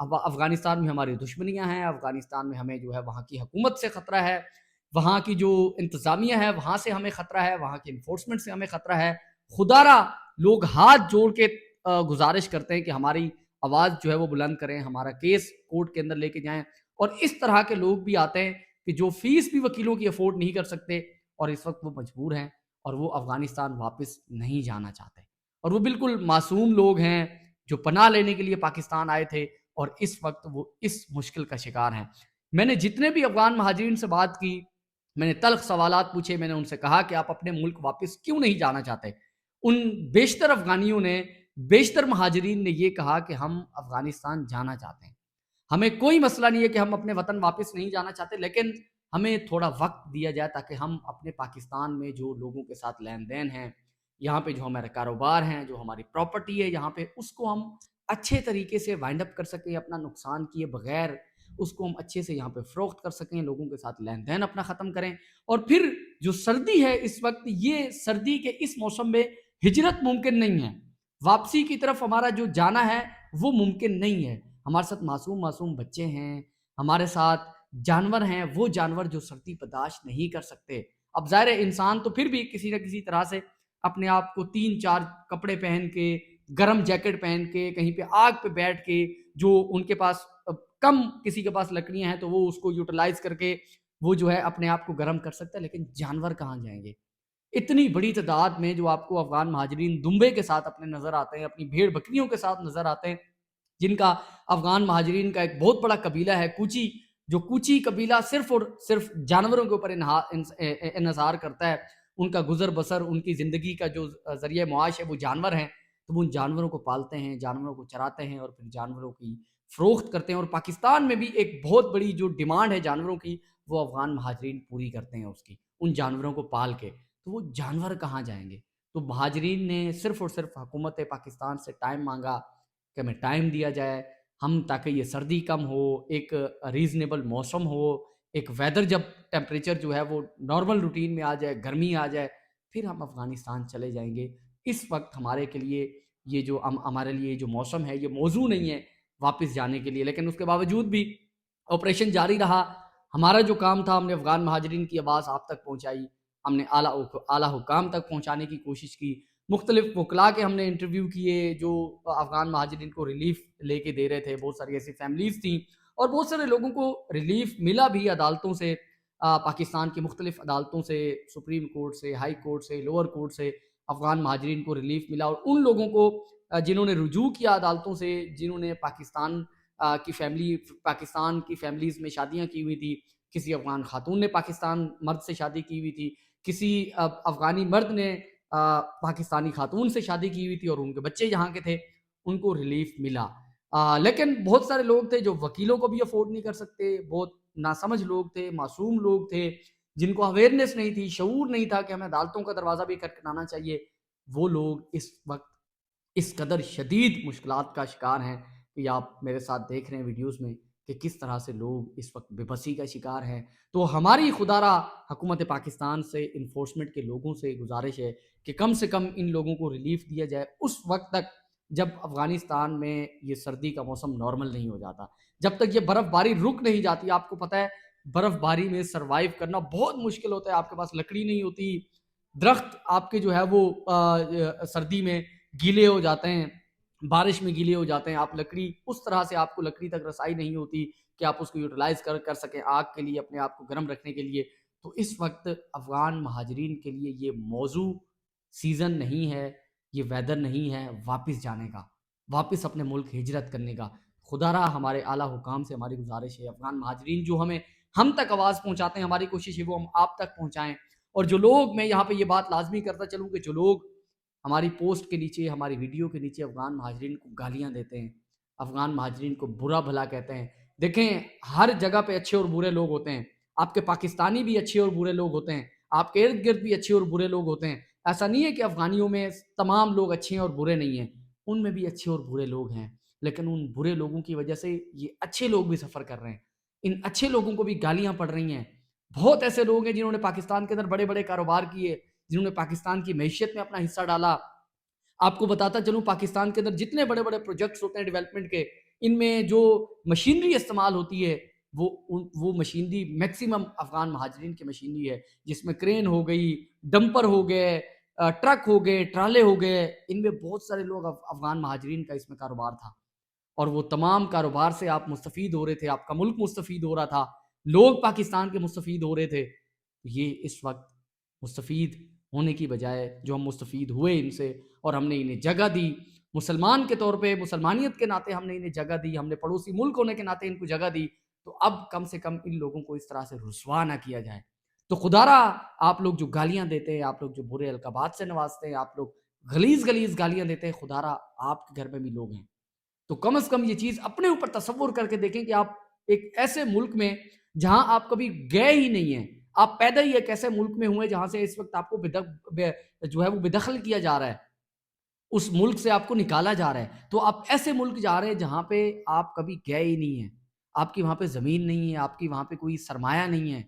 اب افغانستان میں ہماری دشمنیاں ہیں، افغانستان میں ہمیں جو ہے وہاں کی حکومت سے خطرہ ہے، وہاں کی جو انتظامیہ ہے وہاں سے ہمیں خطرہ ہے، وہاں کی انفورسمنٹ سے ہمیں خطرہ ہے۔ خدا را لوگ ہاتھ جوڑ کے گزارش کرتے ہیں کہ ہماری آواز جو ہے وہ بلند کریں، ہمارا کیس کورٹ کے اندر لے کے جائیں، اور اس طرح کے لوگ بھی آتے ہیں کہ جو فیس بھی وکیلوں کی افورڈ نہیں کر سکتے، اور اس وقت وہ مجبور ہیں اور وہ افغانستان واپس نہیں جانا چاہتے، اور وہ بالکل معصوم لوگ ہیں جو پناہ لینے کے لیے پاکستان آئے تھے اور اس وقت وہ اس مشکل کا شکار ہیں۔ میں نے جتنے بھی افغان مہاجرین سے بات کی، میں نے تلخ سوالات پوچھے، میں نے ان سے کہا کہ آپ اپنے ملک واپس کیوں نہیں جانا چاہتے؟ ان بیشتر افغانیوں نے، بیشتر مہاجرین نے یہ کہا کہ ہم افغانستان جانا چاہتے ہیں، ہمیں کوئی مسئلہ نہیں ہے کہ ہم اپنے وطن واپس نہیں جانا چاہتے، لیکن ہمیں تھوڑا وقت دیا جائے تاکہ ہم اپنے پاکستان میں جو لوگوں کے ساتھ لین دین ہیں، یہاں پہ جو ہمارے کاروبار ہیں، جو ہماری پراپرٹی ہے یہاں پہ، اس کو ہم اچھے طریقے سے وائنڈ اپ کر سکیں، اپنا نقصان کیے بغیر اس کو ہم اچھے سے یہاں پہ فروخت کر سکیں، لوگوں کے ساتھ لین دین اپنا ختم کریں۔ اور پھر جو سردی ہے اس وقت، یہ سردی کے اس موسم میں ہجرت ممکن نہیں ہے، واپسی کی طرف ہمارا جو جانا ہے وہ ممکن نہیں ہے۔ ہمارے ساتھ معصوم بچے ہیں، ہمارے ساتھ جانور ہیں، وہ جانور جو سردی برداشت نہیں کر سکتے۔ اب ظاہر ہے انسان تو پھر بھی کسی نہ کسی طرح سے اپنے آپ کو 3-4 کپڑے پہن کے، گرم جیکٹ پہن کے، کہیں پہ آگ پہ بیٹھ کے، جو ان کے پاس کم کسی کے پاس لکڑیاں ہیں تو وہ اس کو یوٹیلائز کر کے وہ جو ہے اپنے آپ کو گرم کر سکتا ہے، لیکن جانور کہاں جائیں گے؟ اتنی بڑی تعداد میں جو آپ کو افغان مہاجرین دمبے کے ساتھ اپنے نظر آتے ہیں، اپنی بھیڑ بکریوں کے ساتھ نظر آتے ہیں، جن کا افغان مہاجرین کا ایک بہت بڑا قبیلہ ہے کوچی، جو کوچی قبیلہ صرف اور صرف جانوروں کے اوپر انحصار کرتا ہے، ان کا گزر بسر، ان کی زندگی کا جو ذریعہ معاش ہے وہ جانور ہیں، تو وہ ان جانوروں کو پالتے ہیں، جانوروں کو چراتے ہیں اور پھر جانوروں کی فروخت کرتے ہیں۔ اور پاکستان میں بھی ایک بہت بڑی جو ڈیمانڈ ہے جانوروں کی، وہ افغان مہاجرین پوری کرتے ہیں اس کی، ان جانوروں کو پال کے۔ تو وہ جانور کہاں جائیں گے؟ تو مہاجرین نے صرف اور صرف حکومت پاکستان سے ٹائم مانگا کہ ہمیں ٹائم دیا جائے، ہم تاکہ یہ سردی کم ہو، ایک ریزنیبل موسم ہو، ایک ویدر جب ٹیمپریچر جو ہے وہ نارمل روٹین میں آ جائے، گرمی آ جائے، پھر ہم افغانستان چلے جائیں گے۔ اس وقت ہمارے کے لیے یہ جو ہمارے لیے جو موسم ہے یہ موزوں نہیں ہے واپس جانے کے لیے، لیکن اس کے باوجود بھی آپریشن جاری رہا۔ ہمارا جو کام تھا، ہم نے افغان مہاجرین کی آواز آپ تک پہنچائی، ہم نے اعلیٰ حکام تک پہنچانے کی کوشش کی، مختلف وکلاء کے ہم نے انٹرویو کیے جو افغان مہاجرین کو ریلیف لے کے دے رہے تھے، بہت ساری ایسی فیملیز تھیں اور بہت سارے لوگوں کو ریلیف ملا بھی عدالتوں سے، پاکستان کی مختلف عدالتوں سے، سپریم کورٹ سے، ہائی کورٹ سے، لوور کورٹ سے افغان مہاجرین کو ریلیف ملا، اور ان لوگوں کو جنہوں نے رجوع کیا عدالتوں سے، جنہوں نے پاکستان کی فیملیز میں شادیاں کی ہوئی تھی، کسی افغان خاتون نے پاکستان مرد سے شادی کی ہوئی تھی، کسی افغانی مرد نے پاکستانی خاتون سے شادی کی ہوئی تھی اور ان کے بچے یہاں کے تھے، ان کو ریلیف ملا۔ لیکن بہت سارے لوگ تھے جو وکیلوں کو بھی افورڈ نہیں کر سکتے، بہت ناسمجھ لوگ تھے، معصوم لوگ تھے، جن کو اویئرنیس نہیں تھی، شعور نہیں تھا کہ ہمیں عدالتوں کا دروازہ بھی کھٹکھٹانا چاہیے، وہ لوگ اس وقت اس قدر شدید مشکلات کا شکار ہیں کہ آپ میرے ساتھ دیکھ رہے ہیں ویڈیوز میں کہ کس طرح سے لوگ اس وقت بے بسی کا شکار ہیں۔ تو ہماری خدا را حکومت پاکستان سے، انفورسمنٹ کے لوگوں سے گزارش ہے کہ کم سے کم ان لوگوں کو ریلیف دیا جائے اس وقت تک جب افغانستان میں یہ سردی کا موسم نارمل نہیں ہو جاتا، جب تک یہ برف باری رک نہیں جاتی۔ آپ کو پتہ ہے برف باری میں سروائیو کرنا بہت مشکل ہوتا ہے، آپ کے پاس لکڑی نہیں ہوتی، درخت آپ کے جو ہے وہ سردی میں گیلے ہو جاتے ہیں، بارش میں گیلے ہو جاتے ہیں، آپ لکڑی اس طرح سے آپ کو لکڑی تک رسائی نہیں ہوتی کہ آپ اس کو یوٹیلائز کر سکیں آگ کے لیے، اپنے آپ کو گرم رکھنے کے لیے۔ تو اس وقت افغان مہاجرین کے لیے یہ موضوع سیزن نہیں ہے، یہ ویدر نہیں ہے واپس جانے کا، واپس اپنے ملک ہجرت کرنے کا۔ خدا را ہمارے اعلیٰ حکام سے ہماری گزارش ہے، افغان مہاجرین جو ہم تک آواز پہنچاتے ہیں، ہماری کوشش ہے وہ ہم آپ تک پہنچائیں۔ اور جو لوگ، میں یہاں پہ یہ بات لازمی کرتا چلوں کہ جو لوگ ہماری پوسٹ کے نیچے، ہماری ویڈیو کے نیچے افغان مہاجرین کو گالیاں دیتے ہیں، افغان مہاجرین کو برا بھلا کہتے ہیں، دیکھیں ہر جگہ پہ اچھے اور برے لوگ ہوتے ہیں، آپ کے پاکستانی بھی اچھے اور برے لوگ ہوتے ہیں، آپ کے ارد گرد بھی اچھے اور برے لوگ ہوتے ہیں۔ ایسا نہیں ہے کہ افغانیوں میں تمام لوگ اچھے ہیں اور برے نہیں ہیں، ان میں بھی اچھے اور برے لوگ ہیں، لیکن ان برے لوگوں کی وجہ سے یہ اچھے لوگ بھی سفر کر رہے ہیں، ان اچھے لوگوں کو بھی گالیاں پڑ رہی ہیں۔ بہت ایسے لوگ ہیں جنہوں نے پاکستان کے اندر بڑے بڑے کاروبار کیے، جنہوں نے پاکستان کی معیشت میں اپنا حصہ ڈالا۔ آپ کو بتاتا چلوں پاکستان کے اندر جتنے بڑے بڑے پروجیکٹس ہوتے ہیں ڈیولپمنٹ کے، ان میں جو مشینری استعمال ہوتی ہے وہ مشینری میکسیمم افغان مہاجرین کی مشینری ہے، جس میں کرین ہو گئی، ڈمپر ہو گئے، ٹرک ہو گئے، ٹرالے ہو گئے، ان میں بہت سارے لوگ افغان مہاجرین کا اس میں کاروبار تھا، اور وہ تمام کاروبار سے آپ مستفید ہو رہے تھے، آپ کا ملک مستفید ہو رہا تھا، لوگ پاکستان کے مستفید ہو رہے تھے۔ یہ اس وقت مستفید ہونے کی بجائے جو ہم مستفید ہوئے ان سے اور ہم نے انہیں جگہ دی، مسلمان کے طور پہ، مسلمانیت کے ناطے ہم نے انہیں جگہ دی، ہم نے پڑوسی ملک ہونے کے ناطے ان کو جگہ دی، تو اب کم سے کم ان لوگوں کو اس طرح سے رسوا نہ کیا جائے۔ تو خدا را آپ لوگ جو گالیاں دیتے ہیں، آپ لوگ جو برے القابات سے نوازتے ہیں، آپ لوگ غلیظ غلیظ گالیاں دیتے ہیں، خدا را آپ کے گھر میں بھی لوگ ہیں، تو کم از کم یہ چیز اپنے اوپر تصور کر کے دیکھیں کہ آپ ایک ایسے ملک میں جہاں آپ کبھی گئے ہی نہیں ہیں، آپ پیدا ہی ایک ایسے ملک میں ہوئے جہاں سے اس وقت آپ کو جو ہے وہ بے دخل کیا جا رہا ہے، اس ملک سے آپ کو نکالا جا رہا ہے، تو آپ ایسے ملک جا رہے ہیں جہاں پہ آپ کبھی گئے ہی نہیں ہیں، آپ کی وہاں پہ زمین نہیں ہے، آپ کی وہاں پہ کوئی سرمایہ نہیں ہے،